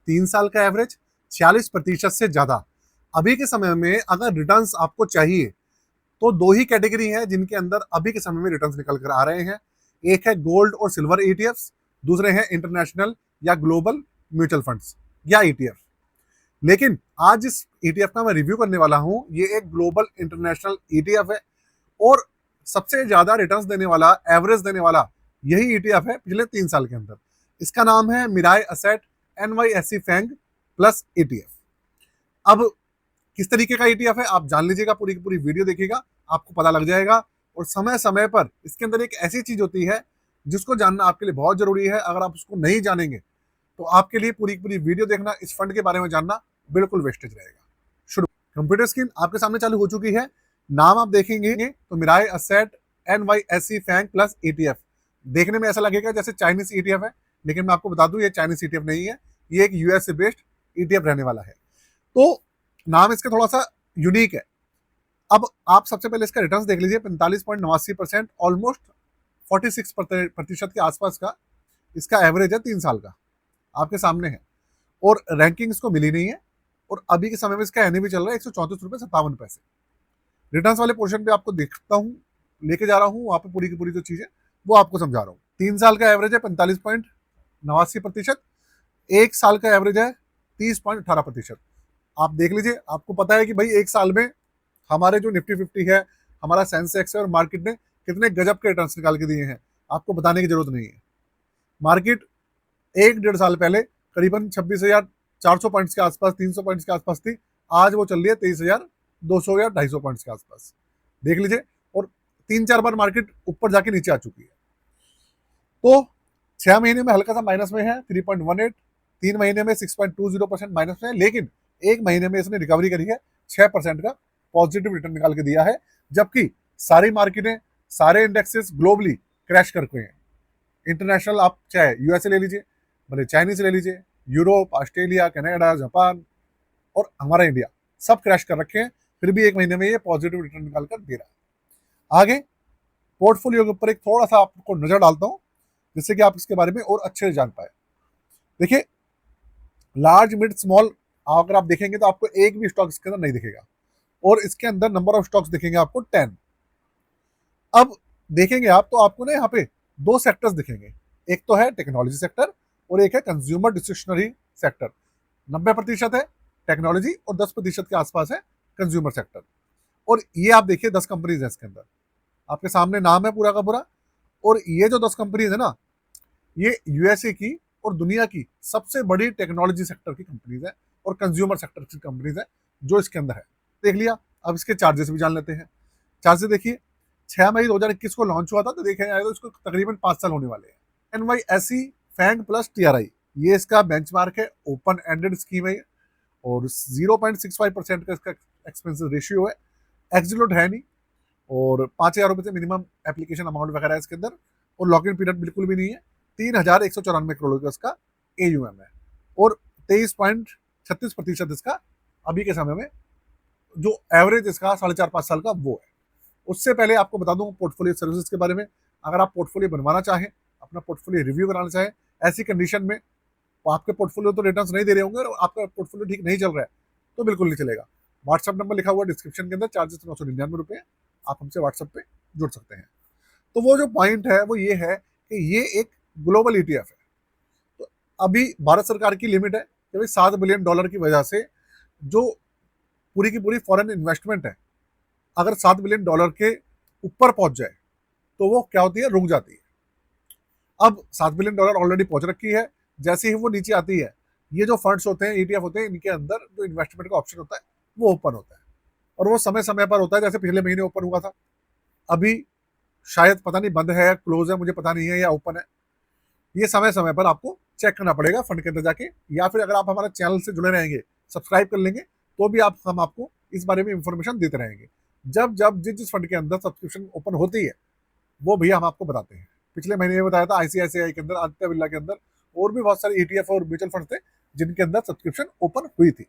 3 साल का एवरेज 46% से ज्यादा। अभी के समय में अगर रिटर्न्स आपको चाहिए तो दो ही कैटेगरी है जिनके अंदर अभी के समय में रिटर्न्स निकल कर आ रहे हैं। एक है गोल्ड और सिल्वर ईटीएफ्स, दूसरे हैं इंटरनेशनल या ग्लोबल म्यूचुअल फंड्स या ईटीएफ। लेकिन आज जिस ईटीएफ का मैं रिव्यू करने वाला हूं ये एक ग्लोबल इंटरनेशनल ईटीएफ है और सबसे ज्यादा रिटर्न्स देने वाला, एवरेज देने वाला यही ईटीएफ है पिछले 3 साल के अंदर। इसका नाम है मिराय असेट एनवाईएससी फैंग प्लस ईटीएफ। अब किस तरीके का ईटीएफ है आप जान लीजिएगा, पूरी की पूरी वीडियो देखिएगा, आपको पता लग जाएगा। और समय समय पर इसके अंदर एक ऐसी चीज होती है जिसको जानना आपके लिए बहुत जरूरी है। अगर आप उसको नहीं जानेंगे तो आपके लिए पूरी की पूरी वीडियो देखना, इस फंड के बारे में जानना बिल्कुल वेस्टेज रहेगा। शुरू। कंप्यूटर स्क्रीन आपके सामने चालू हो चुकी है। नाम आप देखेंगे तो मिराय असेट एनवाईएससी फैंग प्लस ईटीएफ। देखने में ऐसा लगेगा जैसे चाइनीज ईटीएफ है, लेकिन मैं आपको बता दूं ये चाइनीज ईटीएफ नहीं है, ये एक यूएसए बेस्ड ईटीएफ रहने वाला है। तो नाम इसका थोड़ा सा यूनिक है। अब आप सबसे पहले इसका रिटर्न्स देख लीजिए, 45.89%, ऑलमोस्ट 46% के आसपास का इसका एवरेज है 3 साल का, आपके सामने है। और रैंकिंग इसको मिली नहीं है और अभी के समय में इसका एनएवी चल रहा है 134.57 रुपए। रिटर्न्स वाले पोर्शन पे आपको देखता हूँ, लेके जा रहा हूँ वहां पे पूरी की पूरी जो चीज है वो आपको समझा रहा हूँ। 3 साल का एवरेज है 45.89%, 1 साल का एवरेज है 30.18%। आप देख लीजिए, आपको पता है कि भाई 1 साल में हमारे जो निफ्टी 50 है, हमारा सेंसेक्स है और मार्केट ने कितने गजब के रिटर्न्स निकाल के दिए हैं, आपको बताने की जरूरत नहीं है। मार्केट 1-1.5 साल पहले करीबन 26,400 पॉइंट्स के आसपास, 300 पॉइंट्स के आसपास थी। आज वो चल रही है 23,200 या 250 पॉइंट्स के आसपास, देख लीजिए। और 3-4 बार मार्केट ऊपर जाके नीचे आ चुकी है। तो 6 महीने में हल्का सा माइनस में है 3.18, 3 महीने में 6.20% माइनस में है, लेकिन 1 महीने में इसने रिकवरी करी है, 6% का पॉजिटिव रिटर्न निकाल के दिया है। जबकि सारी मार्केटें, सारे इंडेक्सेस ग्लोबली क्रैश करके हैं। इंटरनेशनल आप चाहे यूएसए ले लीजिए, भले चाइनीज ले लीजिए, यूरोप, ऑस्ट्रेलिया, कनाडा, जापान और हमारा इंडिया, सब क्रैश कर रखे हैं। फिर भी 1 महीने में ये पॉजिटिव रिटर्न निकाल कर दे रहा है। आगे पोर्टफोलियो के ऊपर एक थोड़ा सा आपको नजर डालता हूं जिससे कि आप इसके बारे में और अच्छे से जान पाए। देखिए, लार्ज मिड स्मॉल अगर आप देखेंगे तो आपको एक भी स्टॉक इसके अंदर नहीं दिखेगा और इसके अंदर नंबर ऑफ स्टॉक्स दिखेंगे आपको 10। अब देखेंगे आप तो आपको ना यहाँ पे दो सेक्टर्स दिखेंगे, एक तो है टेक्नोलॉजी सेक्टर और एक है कंज्यूमर डिस्क्रिशनरी सेक्टर। 90% है टेक्नोलॉजी और 10% के आसपास है कंज्यूमर सेक्टर। और ये आप देखिए 10 कंपनीज है इसके अंदर, आपके सामने नाम है पूरा का पूरा। और ये जो 10 कंपनीज है ना, ये यूएसए की और दुनिया की सबसे बड़ी टेक्नोलॉजी सेक्टर की कंपनीज है और कंज्यूमर सेक्टर की कंपनीज है जो इसके अंदर है। देख लिया, अब इसके चार्जेस भी जान लेते हैं। चार्जेस देखिए, 6 मई 2021 को लॉन्च हुआ था, तो देखें जाए तो इसको तकरीबन 5 साल होने वाले हैं। एनवाईएससी फैंग प्लस टीआरआई, ये इसका बेंचमार्क है, ओपन एंडेड स्कीम है और 0.65% का इसका एक्सपेंसिव रेशियो है। एक्सलूट है नहीं और 5,000 रुपये से मिनिमम एप्लीकेशन अमाउंट वगैरह है इसके अंदर और लॉक इन पीरियड बिल्कुल भी नहीं है। 3,194 करोड़ का इसका एयूएम है और 23.36% इसका अभी के समय में जो एवरेज इसका 4.5-5 साल का वो है। उससे पहले आपको बता दूं पोर्टफोलियो सर्विसेज के बारे में। अगर आप पोर्टफोलियो बनवाना चाहें, अपना पोर्टफोलियो रिव्यू कराना चाहें, ऐसी कंडीशन में आपके पोर्टफोलियो तो रिटर्न्स नहीं दे रहे होंगे और आपका पोर्टफोलियो ठीक नहीं चल रहा है तो बिल्कुल नहीं चलेगा। व्हाट्सअप नंबर लिखा हुआ डिस्क्रिप्शन के अंदर, चार्जेस 999 रुपये, आप हमसे व्हाट्सअप पे जुड़ सकते हैं। तो वो जो पॉइंट है वो ये है कि ये एक ग्लोबल ईटीएफ है। तो अभी भारत सरकार की लिमिट है कि भाई $7 बिलियन की वजह से जो पूरी की पूरी फॉरेन इन्वेस्टमेंट है, अगर $7 बिलियन के ऊपर पहुंच जाए तो वो क्या होती है, रुक जाती है। अब $7 बिलियन ऑलरेडी पहुंच रखी है, जैसे ही वो नीचे आती है, ये जो फंड्स होते हैं, ईटीएफ होते हैं, इनके अंदर जो इन्वेस्टमेंट का ऑप्शन होता है वो ओपन होता है और वो समय समय पर होता है। जैसे पिछले महीने ओपन हुआ था, अभी शायद पता नहीं बंद है, क्लोज है, मुझे पता नहीं है, या ओपन है। ये समय समय पर आपको चेक करना पड़ेगा फंड के अंदर जाके, या फिर अगर आप हमारे चैनल से जुड़े रहेंगे, सब्सक्राइब कर लेंगे, तो भी हम आपको इस बारे में इंफॉर्मेशन देते रहेंगे। जब जब जिस जिस फंड के अंदर सब्सक्रिप्शन ओपन होती है वो भैया हम आपको बताते हैं। पिछले महीने में बताया था आईसीआईसीआई के अंदर, आदित्य बिरला के अंदर और भी बहुत सारे ईटीएफ और म्यूचुअल फंड थे जिनके अंदर सब्सक्रिप्शन ओपन हुई थी।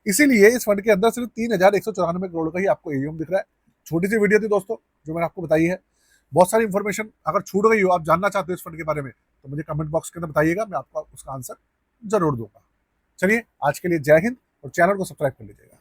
इसीलिए इस फंड के अंदर सिर्फ 3,194 करोड़ का ही आपको एयूएम दिख रहा है। छोटी सी वीडियो थी दोस्तों जो मैंने आपको बताई है। बहुत सारी इंफॉर्मेशन अगर छूट गई हो, आप जानना चाहते हो इस फंड के बारे में, तो मुझे कमेंट बॉक्स के अंदर बताइएगा, मैं आपको उसका आंसर जरूर दूंगा। चलिए आज के लिए जय हिंद और चैनल को सब्सक्राइब कर लीजिएगा।